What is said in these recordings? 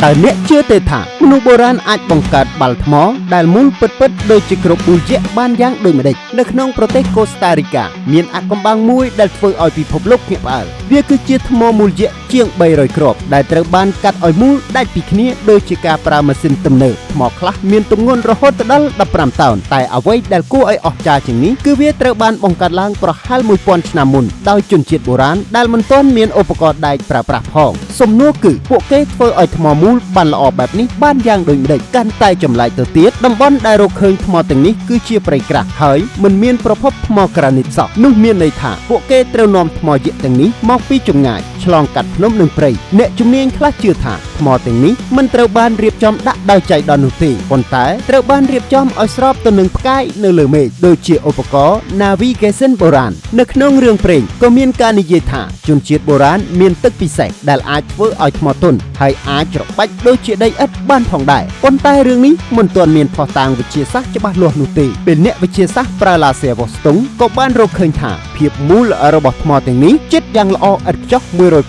តើអ្នកជឿទេថាមនុស្សបុរាណអាចបង្កើតបាល់ថ្មដែលមូលពិតៗដូចជាគ្រាប់ប៊ូយៈបានយ៉ាងដូចម្តេចនៅក្នុងប្រទេសកូស្តារីកាមានអាថ៌កំបាំងមួយដែលធ្វើឲ្យពិភពលោកភ្ញាក់ផ្អើលវាគឺជាថ្មមូលយៈជាង300គ្រាប់ដែលត្រូវបានកាត់ឲ្យមូលដាច់ពីគ្នាដោយជាការប្រើម៉ាស៊ីនទំនើបថ្មខ្លះមានទម្ងន់រហូតដល់15តោនតែអ្វីដែលគួរឲ្យអស្ចារ្យជាងនេះគឺវាត្រូវបានបង្កើតឡើងប្រហែល1000ឆ្នាំមុនដោយជនជាតិបុរាណដែលមិនទាន់មានឧបករណ៍ដែកប្រើប្រាស់ផងសំណួរគឺពួកគេធ្វើឲ្យថ្មមូលបានល្អបែបនេះបានយ៉ាងដូចម្តេចកាន់តែចម្លែកទៅទៀតតំបន់ដែលរកឃើញថ្មទាំងនេះគឺជាព្រៃក្រាស់ហើយមិនមានប្រភពថ្មក្រានីតសោះនោះមានន័យថាពួកគេត្រូវនាំថ្មយក្សទាំងនេះមកពីចម្ងាយឆ្លងកាត់ភ្នំនិងព្រៃអ្នកជំនាញខ្លះជឿថាថ្មទាំងនេះមិនត្រូវបានរៀបចំដាក់ដោយចៃដន្យនោះទេប៉ុន្តែត្រូវបានរៀបចំឲ្យស្របទៅនឹងផ្កាយនៅលើមេឃដូចជាឧបករណ៍ navigation បុរាណនៅក្នុងរឿងព្រេងក៏មានការនិយាយថាជនជាតិបុរាណមានទឹកពិសេសដែលអាចធ្វើឲ្យថ្មទន់ហើយអាចច្របាច់ដូចជាដីឥដ្ឋបានផងដែរប៉ុន្តែរឿងនេះមិនទាន់មានភស្តុតាងវិទ្យាសាស្ត្រច្បាស់លាស់នោះទេពេលអ្នកវិទ្យាសាស្ត្រប្រើឡាស៊ែវាស់ស្ទង់ក៏បានរកឃើញថាភាពមូលរបស់ថ្មទាំងនេះជិតយ៉ាងល្អឥតខ្ចោះ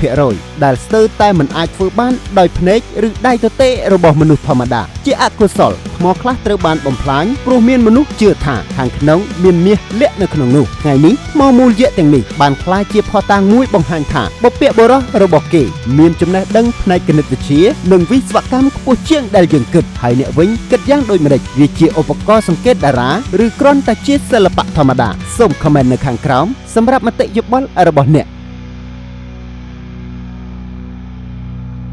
100% ដែលស្ទើរតែមិនអាចធ្វើបានដោយភ្នែកឬដៃទទេរបស់មនុស្សធម្មតាជាអកុសលថ្មខ្លះត្រូវបានបំផ្លាញព្រោះមានមនុស្សជឿថាខាងក្នុងមានមាសលាក់នៅក្នុងនោះថ្ងៃនេះថ្មមូលយក្សទាំងនេះបានក្លាយជាភស្តុតាងមួយបង្ហាញថាបុព្វបុរសរបស់គេមានចំណេះដឹងផ្នែកគណិតវិទ្យានិងវិស្វកម្មខ្ពស់ជាងដែលយើងគិតហើយអ្នកវិញគិតយ៉ាងដូចម្តេចវាជាឧបករណ៍សង្កេតតារាឬគ្រាន់តែជាសិល្បៈធម្មតាសូមខមមិននៅខាងក្រោមសម្រាប់មតិយោបល់របស់អ្នក